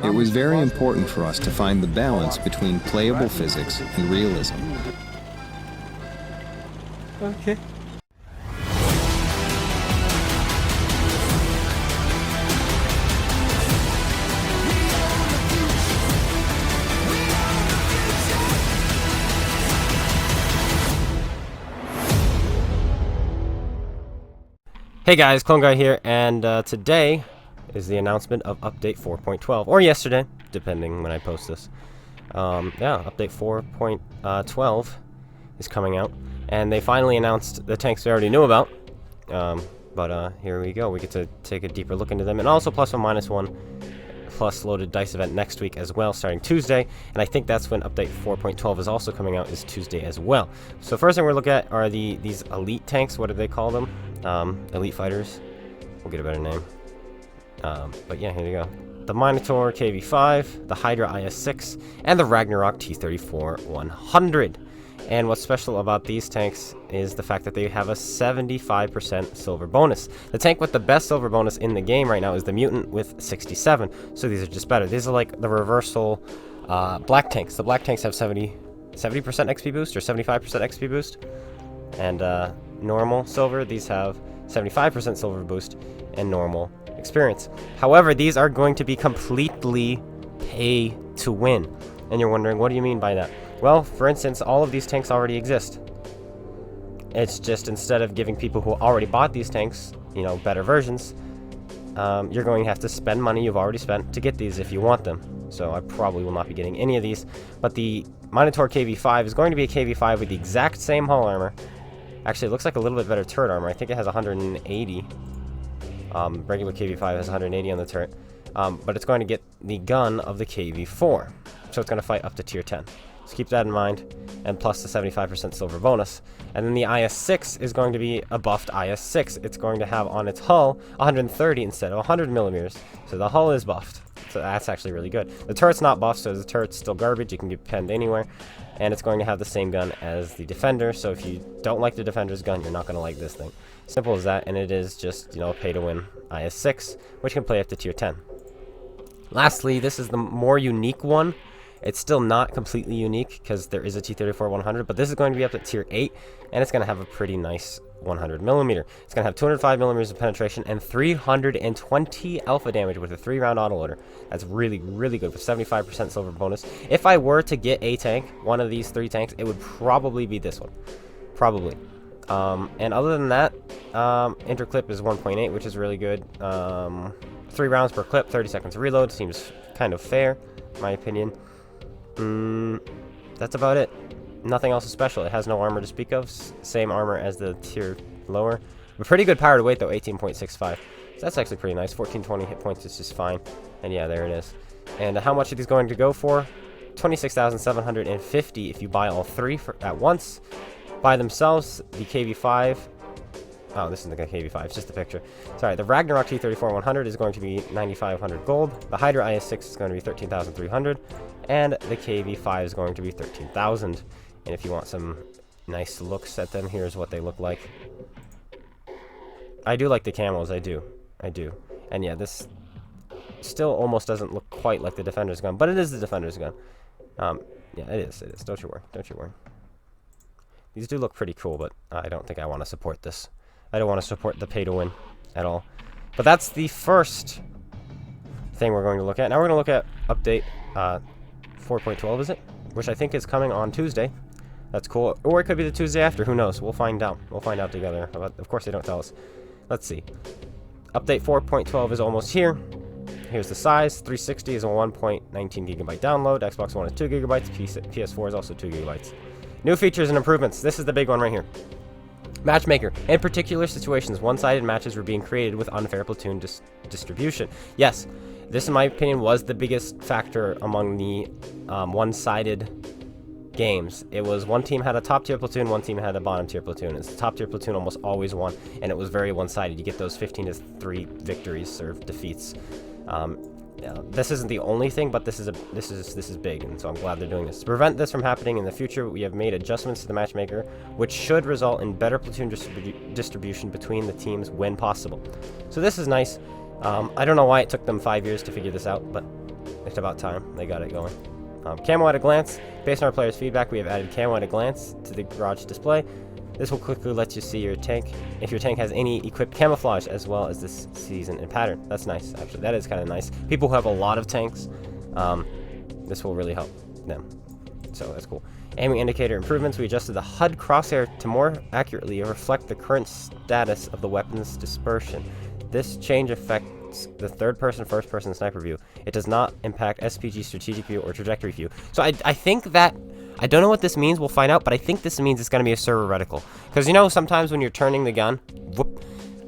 It was very important for us to find the balance between playable physics and realism. Okay. Hey guys, Clone Guy here, and today is the announcement of Update 4.12, or yesterday, depending when I post this. Yeah, Update 4.12 is coming out, and they finally announced the tanks we already knew about. But here we go. We get to take a deeper look into them, and also plus 1 minus 1 plus loaded dice event next week as well, starting Tuesday, and I think that's when Update 4.12 is also coming out, is Tuesday as well. So first thing we're looking at are these elite tanks. What do they call them? Elite fighters. We'll get a better name. But yeah, here you go. The Minotaur KV-5, the Hydra IS-6, and the Ragnarok T-34-100. And what's special about these tanks is the fact that they have a 75% silver bonus. The tank with the best silver bonus in the game right now is the Mutant with 67. So these are just better. These are like the reversal black tanks. The black tanks have 70% XP boost or 75% XP boost. And normal silver, these have 75% silver boost and normal experience. However, these are going to be completely pay to win. And you're wondering, what do you mean by that? Well, for instance, all of these tanks already exist. It's just instead of giving people who already bought these tanks, you know, better versions, you're going to have to spend money you've already spent to get these if you want them. So I probably will not be getting any of these. But the Minotaur KV-5 is going to be a KV-5 with the exact same hull armor. Actually, it looks like a little bit better turret armor. I think it has 180. Regular KV-5 has 180 on the turret. But it's going to get the gun of the KV-4. So it's going to fight up to tier 10. So keep that in mind, and plus the 75% silver bonus. And then the IS-6 is going to be a buffed IS-6. It's going to have on its hull 130 instead of 100 millimeters. So the hull is buffed. So that's actually really good. The turret's not buffed, so the turret's still garbage. You can get penned anywhere. And it's going to have the same gun as the Defender. So if you don't like the Defender's gun, you're not going to like this thing. Simple as that, and it is just, you know, pay to win IS-6, which can play up to tier 10. Lastly, this is the more unique one. It's still not completely unique because there is a T-34-100, but this is going to be up at tier 8, and it's going to have a pretty nice 100 millimeter. It's going to have 205 millimeters of penetration and 320 alpha damage with a 3-round autoloader. That's really, really good with 75% silver bonus. If I were to get a tank, one of these 3 tanks, it would probably be this one. Probably. And other than that, interclip is 1.8, which is really good. 3 rounds per clip, 30 seconds of reload. Seems kind of fair, in my opinion. That's about it. Nothing else is special. It has no armor to speak of. Same armor as the tier lower. But pretty good power to weight though, 18.65. So that's actually pretty nice. 1420 hit points is just fine. And yeah, there it is. And how much are these going to go for? 26,750 if you buy all 3 at once. By themselves, the KV-5. Oh, this isn't the KV-5, it's just a picture. Sorry, the Ragnarok T-34-100 is going to be 9,500 gold. The Hydra IS-6 is going to be 13,300. And the KV-5 is going to be 13,000. And if you want some nice looks at them, here's what they look like. I do like the camos, I do. And yeah, this still almost doesn't look quite like the Defender's gun, but it is the Defender's gun. Yeah, it is. Don't you worry. These do look pretty cool, but I don't think I want to support this. I don't want to support the pay-to-win at all. But that's the first thing we're going to look at. Now we're going to look at update 4.12, is it? Which I think is coming on Tuesday. That's cool. Or it could be the Tuesday after. Who knows? We'll find out. We'll find out together. Of course, they don't tell us. Let's see. Update 4.12 is almost here. Here's the size. 360 is a 1.19 gigabyte download. Xbox One is 2 gigabytes. PS4 is also 2 gigabytes. New features and improvements. This is the big one right here. Matchmaker. In particular situations, one-sided matches were being created with unfair platoon distribution. Yes, this in my opinion was the biggest factor among the one-sided games. It was one team had a top-tier platoon, one team had a bottom-tier platoon. It's the top-tier platoon almost always won, and it was very one-sided. You get those 15-3 victories or defeats. This isn't the only thing, but this is big, and so I'm glad they're doing this. To prevent this from happening in the future, we have made adjustments to the matchmaker, which should result in better platoon distribution between the teams when possible. So this is nice. I don't know why it took them 5 years to figure this out, but It's about time they got it going. Camo at a glance. Based on our players' feedback, we have added camo at a glance to the garage display. This will quickly let you see your tank, if your tank has any equipped camouflage, as well as this season and pattern. That's nice, actually. That is kind of nice. People who have a lot of tanks, this will really help them. So that's cool. Aiming indicator improvements. We adjusted the HUD crosshair to more accurately reflect the current status of the weapon's dispersion. This change affects the third-person, first-person sniper view. It does not impact SPG strategic view or trajectory view. So I think that, I don't know what this means, we'll find out, but I think this means it's going to be a server reticle. Because you know, sometimes when you're turning the gun, whoop,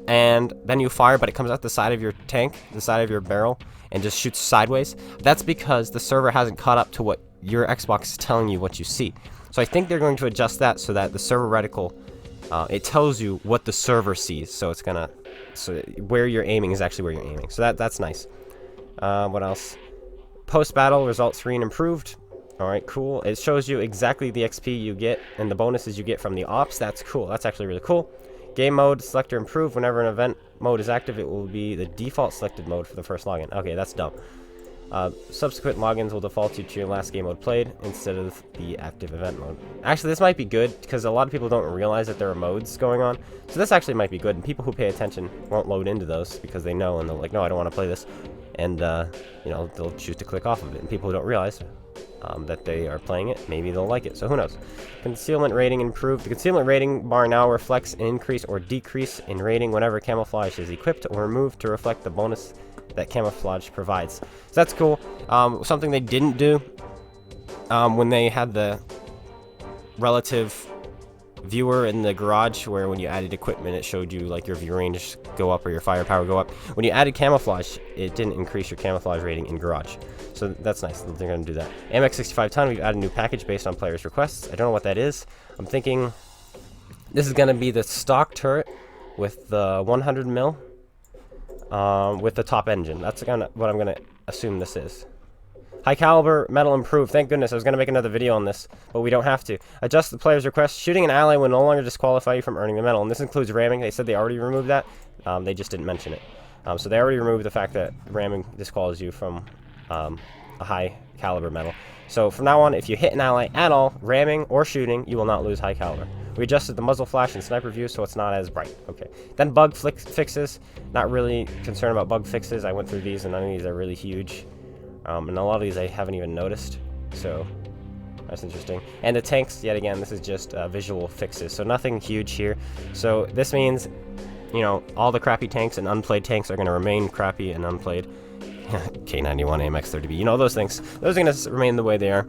and then you fire, but it comes out the side of your tank, the side of your barrel, and just shoots sideways. That's because the server hasn't caught up to what your Xbox is telling you what you see. So I think they're going to adjust that so that the server reticle, it tells you what the server sees. So it's gonna, so where you're aiming is actually where you're aiming. So that's nice. What else? Post-battle result screen improved. Alright, cool. It shows you exactly the XP you get and the bonuses you get from the ops. That's cool. That's actually really cool. Game mode selector improved. Whenever an event mode is active, it will be the default selected mode for the first login. Okay, that's dumb. Subsequent logins will default you to your last game mode played instead of the active event mode. Actually, this might be good because a lot of people don't realize that there are modes going on. So this actually might be good, and people who pay attention won't load into those because they know, and they're like, no, I don't want to play this. And, you know, they'll choose to click off of it. And people who don't realize that they are playing it, maybe they'll like it. So who knows? Concealment rating improved. The concealment rating bar now reflects an increase or decrease in rating whenever camouflage is equipped or removed to reflect the bonus that camouflage provides. So that's cool. Something they didn't do when they had the relative viewer in the garage, where when you added equipment it showed you like your view range go up or your firepower go up. When you added camouflage, it didn't increase your camouflage rating in garage. So that's nice that they're going to do that. AMX 65 ton, we've added a new package based on players' requests. I don't know what that is. I'm thinking this is going to be the stock turret with the 100 mil with the top engine. That's kind of what I'm going to assume this is. High caliber metal improved. Thank goodness. I was going to make another video on this, but we don't have to. Adjust the player's request. Shooting an ally will no longer disqualify you from earning the medal, and this includes ramming. They said they already removed that. They just didn't mention it. So they already removed the fact that ramming disqualifies you from a high caliber medal. So from now on, if you hit an ally at all, ramming or shooting, you will not lose high caliber. We adjusted the muzzle flash and sniper view so it's not as bright. Okay. Then bug fixes. Not really concerned about bug fixes. I went through these and none of these are really huge. And a lot of these I haven't even noticed. So that's interesting. And the tanks, yet again, this is just visual fixes. So nothing huge here. So this means, you know, all the crappy tanks and unplayed tanks are going to remain crappy and unplayed. K91, AMX 30B, you know, those things. Those are going to remain the way they are.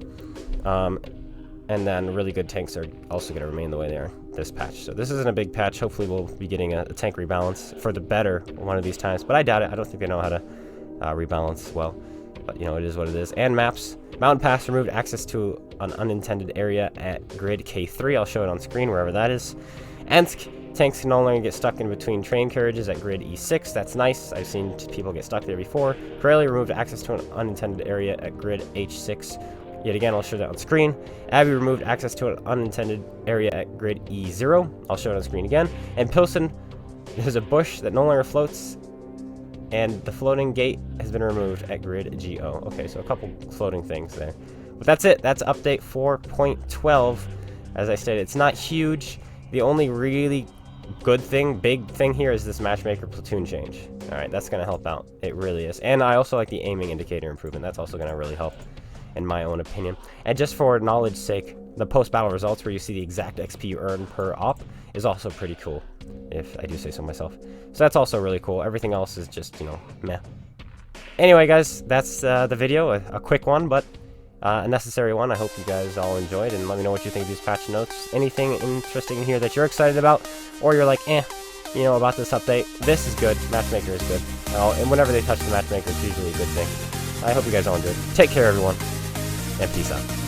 And then really good tanks are also going to remain the way they are this patch. So this isn't a big patch. Hopefully we'll be getting a tank rebalance for the better one of these times. But I doubt it. I don't think they know how to rebalance well. But, you know, it is what it is. And maps. Mountain Pass removed access to an unintended area at grid K3. I'll show it on screen wherever that is. Ensk. Tanks can no longer get stuck in between train carriages at grid E6. That's nice. I've seen people get stuck there before. Corellia removed access to an unintended area at grid H6. Yet again, I'll show that on screen. Abbey removed access to an unintended area at grid E0. I'll show it on screen again. And Pilsen, there's a bush that no longer floats, and the floating gate has been removed at grid GO. Okay, so a couple floating things there. But that's it. That's update 4.12. As I stated, it's not huge. The only really good thing, big thing here is this matchmaker platoon change. Alright, that's going to help out. It really is. And I also like the aiming indicator improvement. That's also going to really help, in my own opinion. And just for knowledge's sake, the post-battle results where you see the exact XP you earn per op is also pretty cool, if I do say so myself. So that's also really cool. Everything else is just, you know, meh. Anyway, guys, that's the video. A quick one, but a necessary one. I hope you guys all enjoyed, and let me know what you think of these patch notes. Anything interesting in here that you're excited about, or you're like, you know, about this update. This is good. Matchmaker is good. And whenever they touch the matchmaker, it's usually a good thing. I hope you guys all enjoyed. Take care, everyone, and peace out.